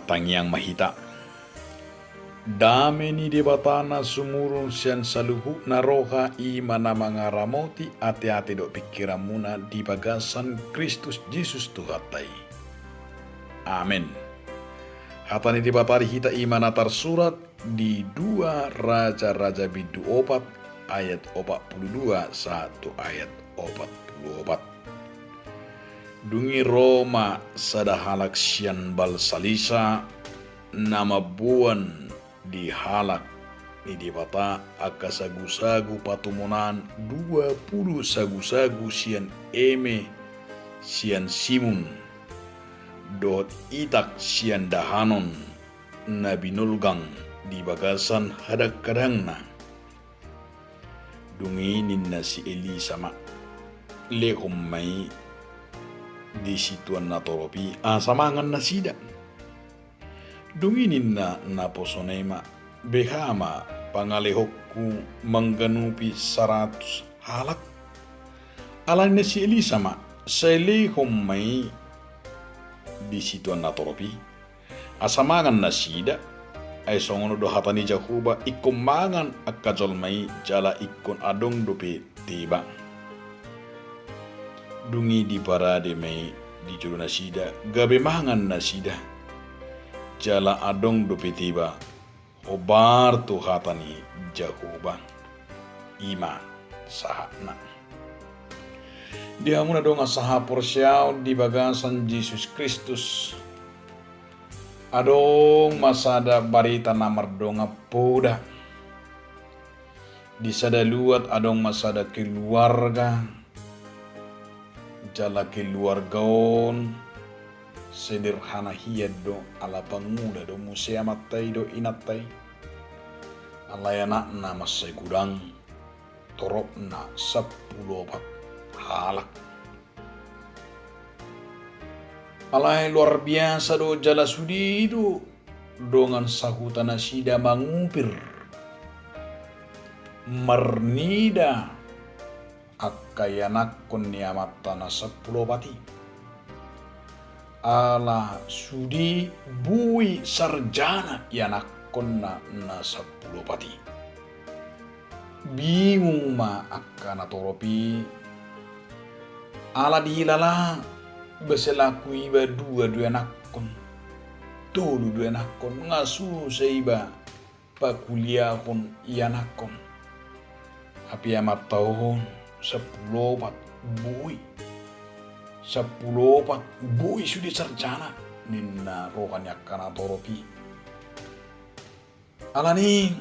Amatang yang mahita. Dame ni debatana sumurun sian saluhu naroha imana mangaramoti ate-ate do pikiramuna di bagasan Kristus Yesus Tuhatai. Amin. Hatani debatari hita imana tersurat di 2 Raja-Raja Bidu 4 ayat 42 1 ayat 44. Dungi Roma sadahalak sian bal salisa nama buan dihalak ni dibata aka sagu-sagu patumunan 20 sagu-sagu sian eme sian simun dot itak sian dahanon na binulgang di bagasan hadak kadangna. Dunginin na si Elisa ma lehom may di situan na toropi samangan na sida. Dunginin na naposonema behama pangalehokku mangganupi 100 halak. Alan na si Elisa ma sa lehom may di situan na toropi asamangan na sida ay songono do hatani Jahuba ikumangan akajol may jala ikon adong dope tiba. Dungi di parade may di juru na sida gabe mangan na sida jala adong dope tiba obar tu hatani Jahuba ima sahana. Dia muna dong asaha porsyao di bagasan Yesus Kristus. Adong masada barita namar donga poda. Di sada luat adong masada keluarga. Jala keluargaon sederhana hiad do ala panguda do musea matai do inatai. Alayana na masay gudang torop na 10 halak. Alay luar biasa do jala sudi do dongan sahutan sida mangupir marnida akayanakon niamatana 10 pati. Ala sudi bui sarjana yanakon na 10 pati. Bingung ma akana toropi ala dihilala beselaku iba dua nakon tolu dua nakon ngasu seiba pakuliahon iya nakon api amat tahun 10 pat bui 10 pat bui sudi sarjana ninna rohanya kana toropi alani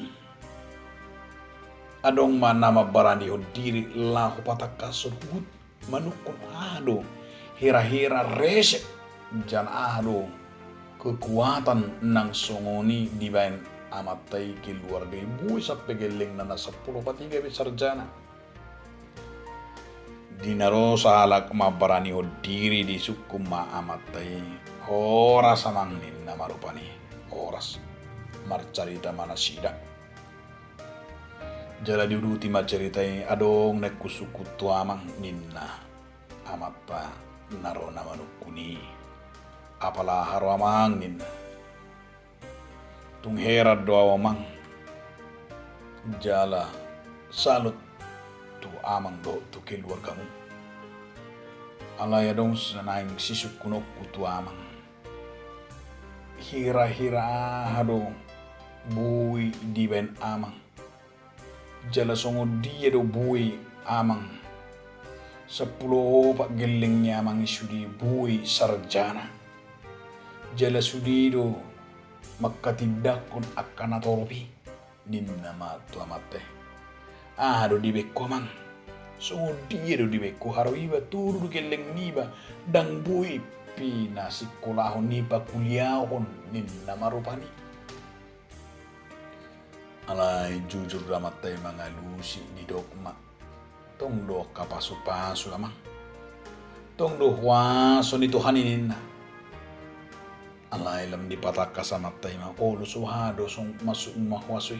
adong mana mabarani diri lahu patakasun hut manukun ado hira-hira resep jan ado kekuatan nang songoni dibain amatai keluarga ibu sampai geleng nana 10 pati gabe sarjana dinaro salak mabarani diri di suku ma amatai ora samangnin nama rupani oras marcarita mana sida jala diuduti maceritai adong neku suku tuamang ninna amata naro nama nukuni apalah haramang ninna tung herat doa amang jala salut tu amang do tu keluargamu alaya dong sanaing sisukunok tu amang hira-hira hado bui di ben amang jala songo dia do bui amang 10 pak gelengnya amang isudi bui sarjana jala sudi do makatindakon akana toropi ninna matu amate do di bekko amang songo dia do di bekko haro iba turu do geleng niba dang bui pina sikolahon niba kuliahon ninna marupani alay jujur damatay mga lusi di dokma tong do kapasu-pasu amang tong do huwaso ni Tuhanin na alay lam di pataka sa matay ma olo suhado song masuk mahwasoy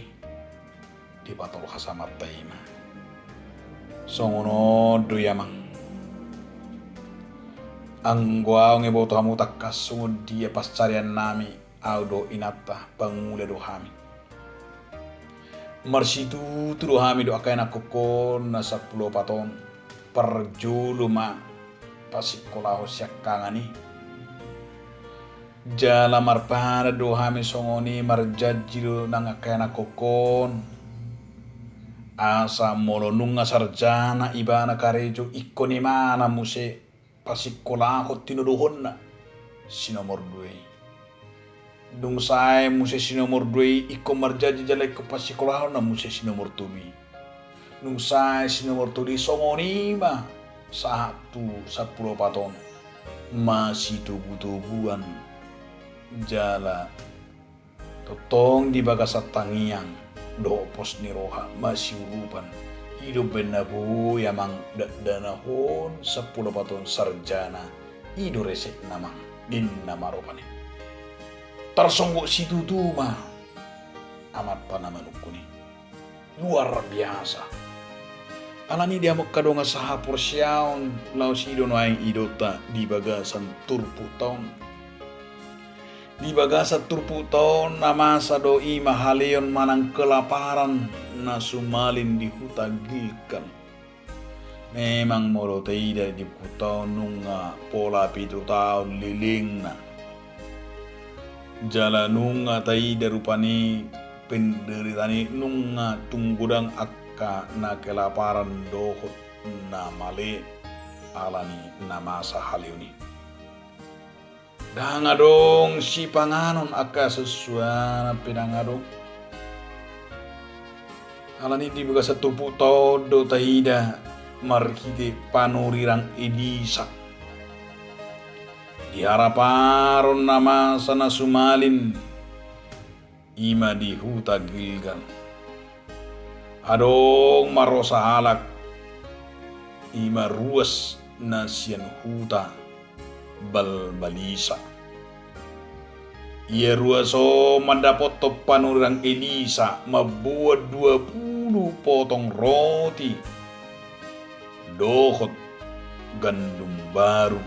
di patol ka sa matay ma songono do yamang ang guaw ng iboto hamutak kasungod dia pascarian nami audo inata pangule do hami. Marsitu tu do hami do akaina kokon na 10 paton perjulu ma pasikolahu siakangani. Jala marpana do hami songoni marjajiro nang akaina kokon. Asa molonunga sarjana ibana karejo ikoni mana muse pasikolahu tinuduhonna sinomor 2. Dung sai muse sinomor 2 iko marjaji jala iko pasikolahu na muse sinomor 2. Nung sai sinomor 2 songoni ma 10 paton masih tubu-tubuan jala totong di bagasat tangiang do pos ni roha masih urupan hidup benabu yamang danahon 10 paton sarjana ido resek namang din namarupane tersonggok situ tuh mah amat panamanukuni luar biasa. Alani dia kadonga saha porsiaon lau sido no aing idota di bagasan turpu taon. Di bagasan turpu taon nama sadoi mahaleon manang kelaparan na sumalin di huta gilkan. Memang moro teida di kutaon nunga pola pitu taon liling na. Jala nunga taida rupani penderitani nunga tunggudang na kelaparan dohot na male alani na masa haliuni. Dangadong si panganon aka sesuana pinangadong. Alani di baga 1 todo tahida marhite panurirang Elisa. Di haraparon nama sana sumalin ima di huta Gilgal. Adong marosa halak ima ruas nasian huta balbalisa. Ia ruaso mendapat topanurang Elisa mabuat 20 potong roti dohot gandum baru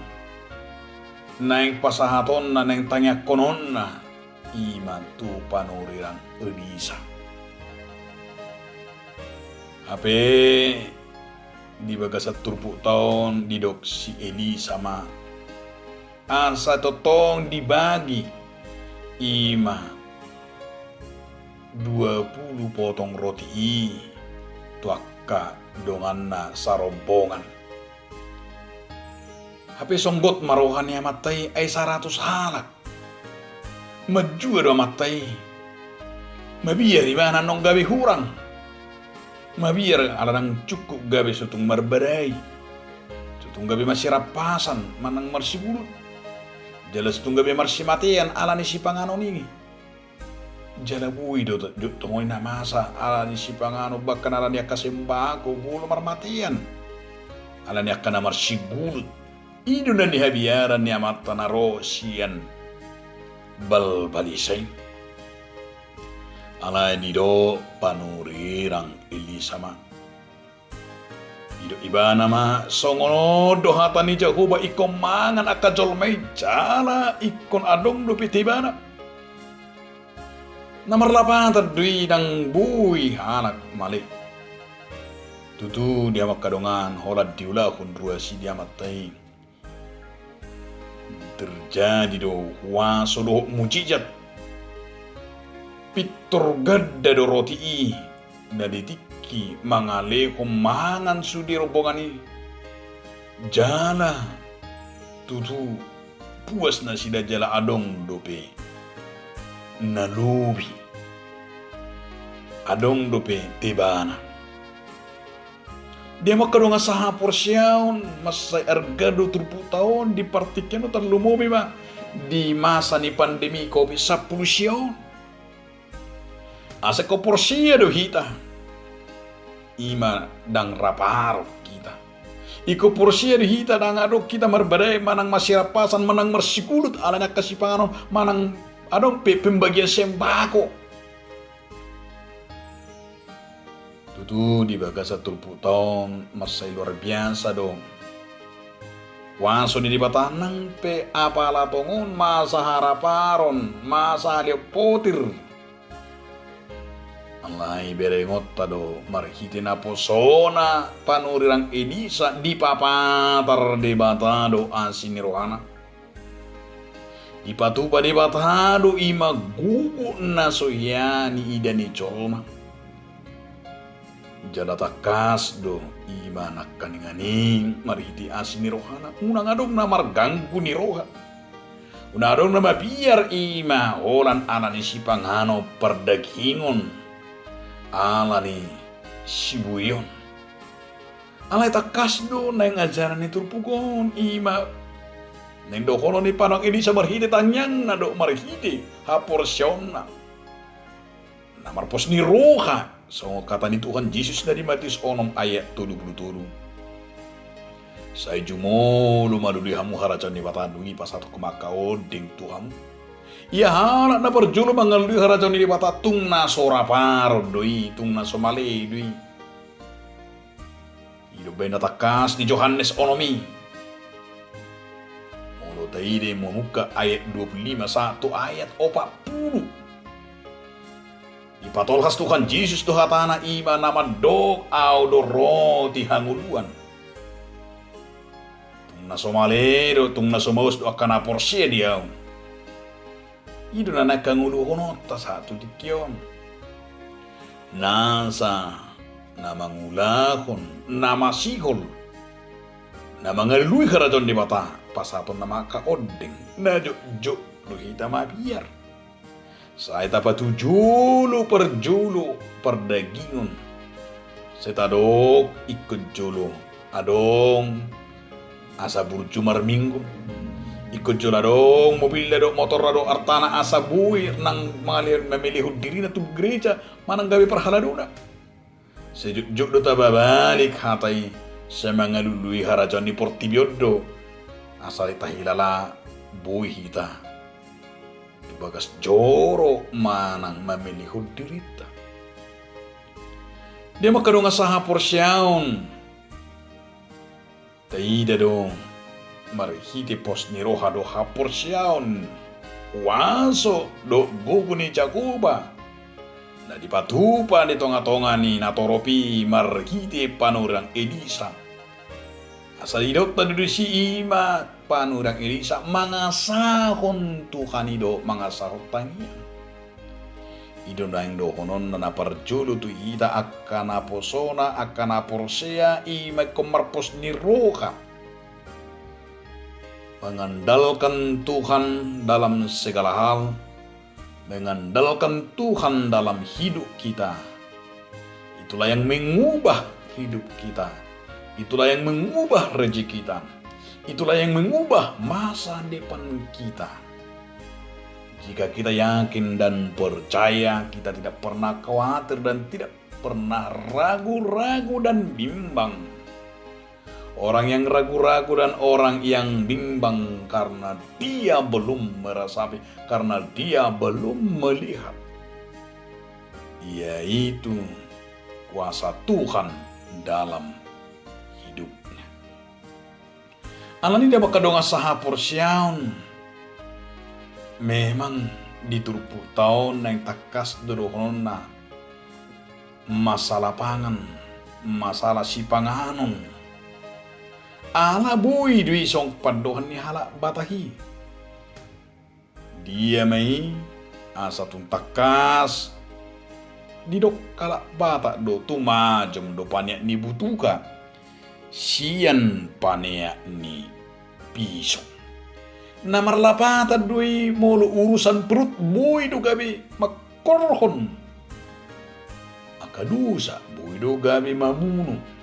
naik pasahaton na neng tanya konon na ima tu panurirang Elisa. Ape di baga 1 tahun didok si Elisa ma asa totong dibagi ima 20 potong roti tuaka donganna sarombongan. Ape songgot marohani matai ay 100 halak maju do matai mabiar ibana nong gabi hurang mabiar alarang cukup gabe sutung marbadai sutung gabe masih rapasan manang marsi bulut jelas sutung gabe marsi matian alani si panganon ini jala bui do tongoi na masa alani si pangano bahkan alani akasembako bulu marmatian alani akana marsi bulut idu na ni habiaran ni amata na rosian bal balisay alai nido panurirang Elisa ma. Ido ibana ma songono dohata ni Jahuba ikon mangan akajol may jala ikon adong do pitibana. Namarlapan tadui nang bui hanak malik. Tutu dia makadongan holad diula kun ruasi dia matai. Terjadi do waso do mujizat pitur gadda do roti i na ditiki mangale mangan sudi rombongan i jala tutu puas na sida jala adong dope nalubi adong dope tebana dia makadonga saha porsyaon masay argado 30 tahun di partikan terlumumi ma di masa ni pandemi COVID 10 syaon asa ko porsia do hita ima dang raparo kita iko porsia do hita dang adok kita marbadai manang masirapasan manang marsikulut alanya kasipanganon manang adong pembagian sembako tutu di baga 10 tahun masai luar biasa dong Waso di batanang pe apala tongon masa haraparon masa potir. Alai berengot tado marhiti na posona panurirang Elisa di papatar de batado asini rohana. Di patupa de batado ima gugu na soyani idani colma. Jada takas do ima nakkaninganing marhiti asini rohana. Unang adong na marganggu ni roha. Unang adong na mabiar ima holan anani si pangano perdagingon. Ala ni sibuyon. Alay takas do na yung ajaran ni turpugon ima. Neng do kono ni panang ini sa marhiti tanyang na do marhiti haporsyon na. Namarpos ni roha. So kata ni Tuhan Yesus dari Matius 6 ayat 77. Saya jumo lumaduli hamu harajan ni batandungi pasatu kemakao ding Tuhan. Ia halak na perjulu mangalui harajan ni bata tung na sorapar doi tung na somale doi. Hidup benda takas di Yohanes onomi. Molo taide memuka ayat 25 satu ayat 40. Ipatolkas Tuhan Yesus tu hatana ima nama dog au do roti hanguluan. Tung na somale do tung na somaus do akan aporsia dia. Ido na nakangulu kono ta satu dikyon. Nasa na mangulahon na masihol na mangalui karajon di bata pasaton na makaodeng na jo luhita mabiar. Saya dapat julu per perdagingon. Saya tadok ikut julu adong asa burjumar minggu. Ikut jula dong, mobil dong, motor dong, artana asa bui nang memilih diri na tu gereja manang gawe perhala dona. Sejuk do tababalik hatai semangalului harajan di portibiodo asal tahilala bui hita. Bagas joro manang memilih dirita. Dia makadong asaha porsyaon. Taida dong. Marhiti pos ni roha do haporsyaon. Waso do gugu ni Jakuba. Na dipatupa ni tonga-tonga ni natoropi marhiti panurang Elisa. Asal idot na dudu si ima panurang Elisa mangasahon Tuhan ido mangasahon tangian. Ido na do konon na naparjulu tu ita akan aposona akan aporsea ima komarpos ni roha. Mengandalkan Tuhan dalam segala hal, mengandalkan Tuhan dalam hidup kita. Itulah yang mengubah hidup kita. Itulah yang mengubah rezeki kita. Itulah yang mengubah masa depan kita. Jika kita yakin dan percaya, kita tidak pernah khawatir dan tidak pernah ragu-ragu dan bimbang. Orang yang ragu-ragu dan orang yang bimbang karena dia belum merasapi, karena dia belum melihat, yaitu kuasa Tuhan dalam hidupnya. Alani dia bakadonga saha porsyaon. Memang diturpu tahun yang takas dodohona masalah pangan, masalah si panganon. Ala bui dui song padohan ni hala batahi. Dia mai asa tuntakas didok kala bata do tumajam do panyak ni butuka. Sian panyak ni pisong. Namar lapata dui molo urusan perut bui do gabi makorhon. Akadusa bui do gabi mamuno.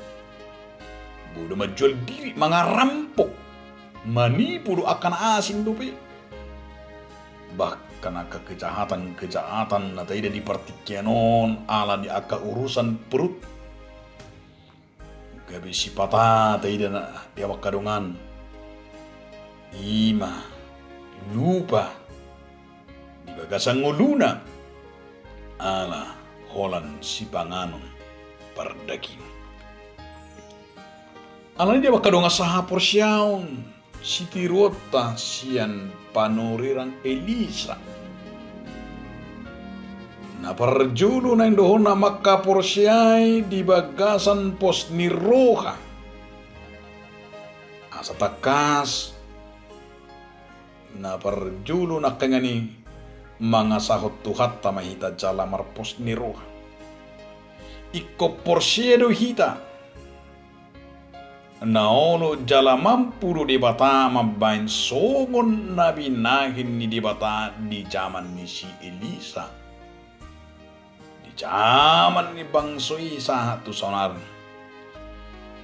Udah menjual diri, mangarampok, manipu akan asin dope. Bahkan aka kejahatan na taida di partikianon ala di aka urusan perut. Gabi si pata taida na dia wakadongan. Ima lupa di bagasan nguluna ala holan si panganon pardaging. Alani dia bakadong asaha porsyaon. sitirota sian panorirang Elisa. Na parjulu na indohon na makaporsyay di bagasan pos ni Roha. Asa takas na parjulu na kangani mga sahot tuhat ta mahita jala marpos ni Roha. Iko porsyedo hita naono jala mampuro di bata mabain songon na binahin ni di bata di zaman ni si Elisa. Di zaman ni bangso isa tu sonar.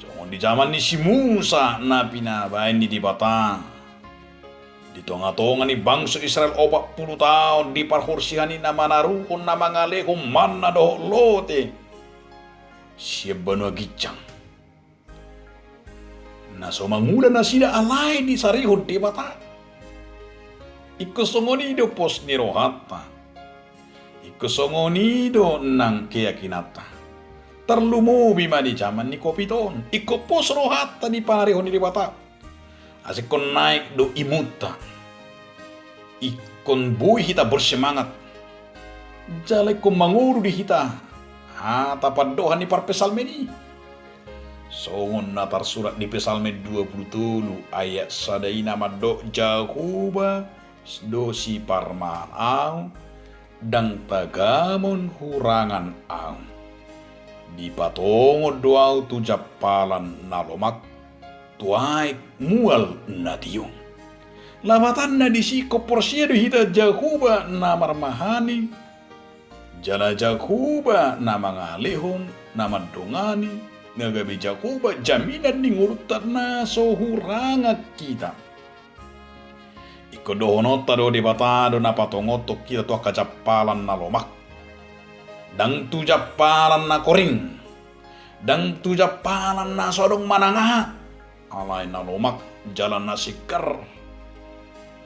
Jangan di zaman ni si Musa na pinabain ni di bata. Di tonga-tonga ni bangso Israel 40 tahun di parhorsihan ni na manaruhon na mga lehong man na doh lote. Siya banwa gicang. Na so mangula na sila alay di sarihod di bata. Ikusongonido pos ni Rohata. Ikusongonido ng keyakinata. Tarlumubi man di zaman ni Kopiton. Ikupos Rohata di parihon ni bata. Asik kon naik do imuta. Ikon buhi hita bersemangat. Jalay kon manguru di hita. Tapadohan ni parpesalme ni. Songon natar surat di pesalme 27 ayat sadai nama do jahuba do si parma ang dang tagamon hurangan ang. Di patongo doau tu japalan nalomak tuaik mual natiyong. Lamatan na di si koporsyedo hita jahuba na marmahani. Jala jakuba na mga lehong na madungani, nagabi jakuba jaminan ni ngurutan na sohurangag kita. Ikodohonot tado di batado na patongotok kita to kajapalan na lomak. Dang tu japalan na koring, dang tu japalan na sodong manangaha. Alay na lomak jalan na sikar.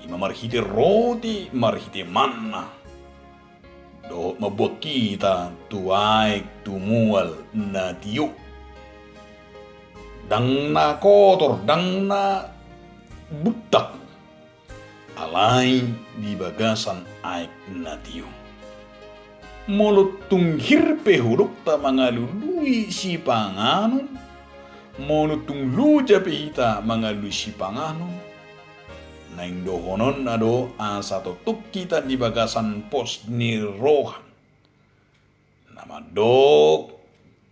Ima marhiti roti, marhiti manna. Do mabuat kita tuaik tumual na tiyo. Dang na kotor, dang na butak. Alay di bagasan aik na tiyo. Molot tunghir pehuruk ta mga lului si panganon. Molot tungluja pehita mga lului si panganon. Naing dohonon ado asa tutuk kita di bagasan pos ni Rohan. Nama dok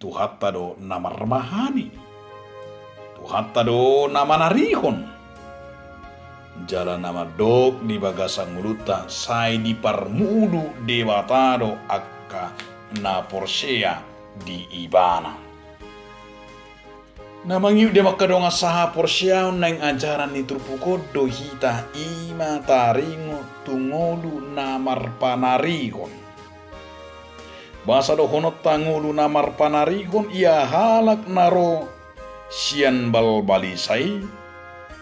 tuhatta do nama remahani. Tuhatta do nama narihon. Jalan nama dok di bagasan nguluta say di parmudu debatado akka na porsea di ibana. Namangiu de makadonga saha porsyaon nang ajaran ni trupukodo hita ima taringo tungolu namar panarihon. Basa do honot tangulu namar panarihon ia halak naro sian bal balisai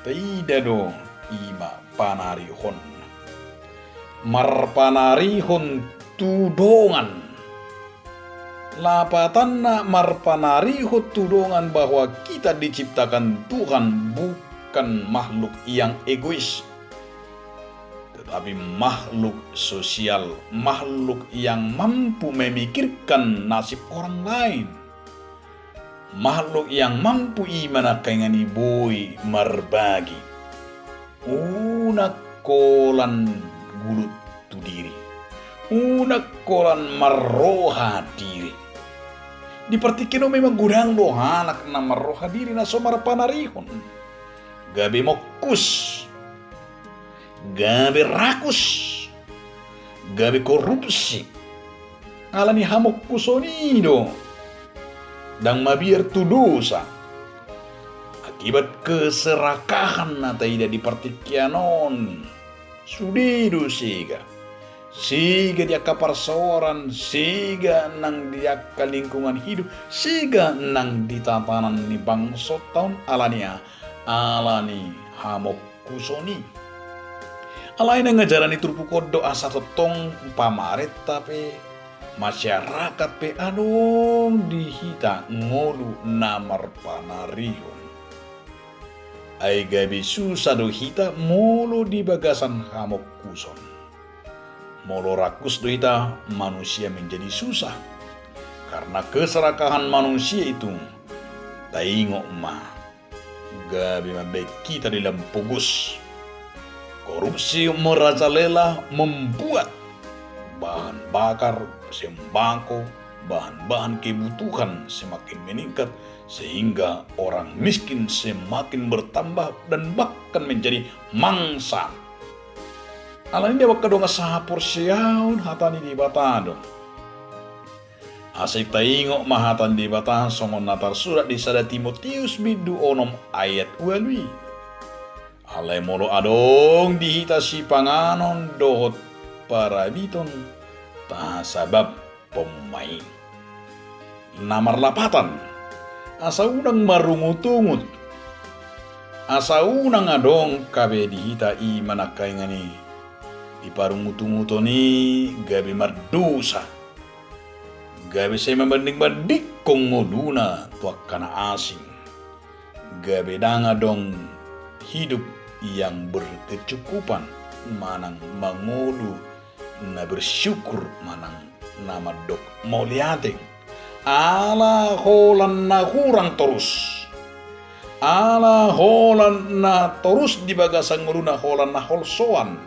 taida do ima panarihon. Mar panarihon tudongan. Lapatan na marpanarihot tudongan bahwa kita diciptakan Tuhan bukan makhluk yang egois, tetapi makhluk sosial, makhluk yang mampu memikirkan nasib orang lain, makhluk yang mampu imana kengani boy marbagi, unak kolan gulut tu diri, unak kolan marroha diri. Dipertikino memang gudang lo anak nama roha diri na somar panarihon. Gabi mokus, gabi rakus, gabi korupsi. Alani hamok kusonido dang mabiar tu dosa. Akibat keserakahan na taida dipertikianon. Sudido siga. Siga dia kaparsoran, siga nang dia lingkungan hidup, siga nang ditatanan ni bangsa tahun alania, alani hamok kusoni. Alai nang ngajaran itu pukodo asa totong pamaret tapi masyarakat pe anong dihita ngolu namar panarihon. ay gabi susah do hita molo di bagasan hamok kuson. Molo rakus do hita manusia menjadi susah. Karena keserakahan manusia itu taingok ma gabi mabek kita dalam pugus. Korupsi merajalela membuat bahan bakar, sembako, bahan-bahan kebutuhan semakin meningkat sehingga orang miskin semakin bertambah dan bahkan menjadi mangsa. Alani dia bakal dong sahapur siaun hatani di batado. Asik taingok mahatan di batah songon natar surat di sada Timotius bidu onom ayat walwi. Alai molo adong dihita si panganon dohot para biton ta sabab pemain. Namar lapatan asa unang marungut-ungut. Asa unang adong kabe dihita i manakai ngani di parungut-unguto ni gabe mardosa. Gabe saya membanding-banding kong ngoduna tuak kana asing. Gabe danga dong hidup yang berkecukupan manang mangolu na bersyukur manang nama dok moliate ala holan na kurang terus ala holan na terus di bagasan ngoluna holan na holsoan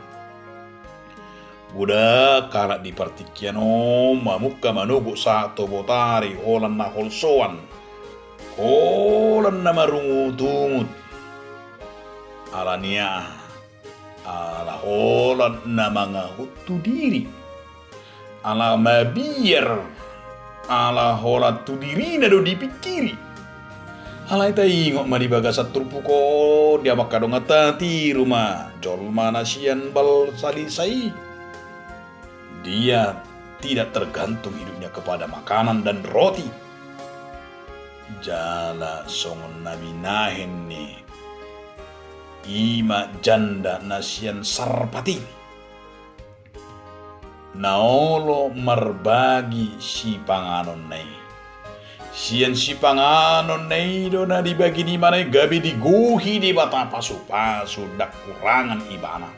buda kala di partikiano mamukka manugo sa tobotari holan na holsoan holan na marungutungut alania ala holan na mga hutu diri ala mabiar ala holan tu diri na do dipikiri ala ita ingok madibagasa turpuko dia makadong atati rumah jolma nasian bal salisai dia tidak tergantung hidupnya kepada makanan dan roti jala songon nabi nahen ni ima janda nasian sarpati naolo marbagi si panganon nai sian si panganon nai do na dibagi di mana gabi diguhi di bata pasu-pasu dak kurangan ibana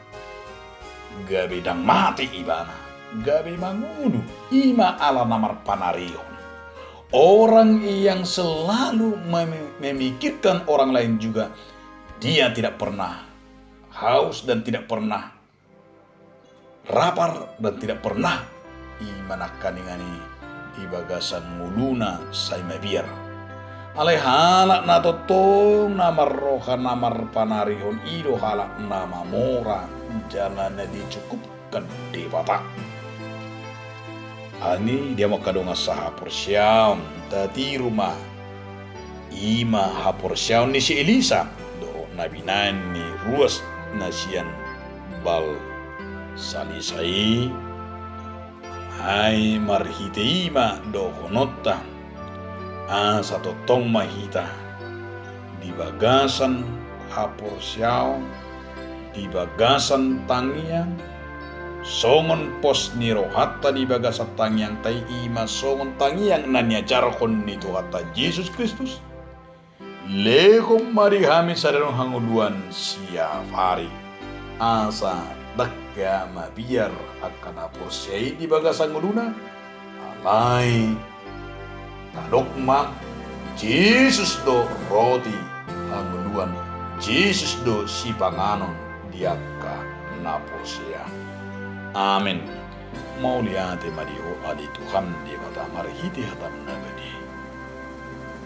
gabi dang mati ibana gabi mangudu ima ala namar panarion orang yang selalu memikirkan orang lain juga. Dia tidak pernah haus dan tidak pernah rapar dan tidak pernah imanakan ingani di bagasan muluna say mabiar. Alai halak na totong namar roha namar panarihon ido halak nama mora jalan dicukupkan di batak. Ani dia makadonga saha porsiaun tadi rumah ima haporsiaun ni si Elisa. Nabi nani ruas nasian bal salisai hai marhiteima do honota satu tong mahita di bagasan hapor siao di bagasan tangiang songon pos niro hatta di bagasan tangiang tai ima songon tangiang nanya jarkon itu hatta Yesus Kristus lehom marihami sadarong hanguluan siap hari asa dakya mabiar akan aporsei di bagasan nguluna alai kadokma Yesus do roti hanguluan Yesus do si panganon diaka naposia amin mau liate mariho adi Tuhan di kata marhiti hatam nabadi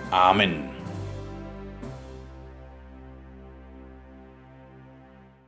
amin.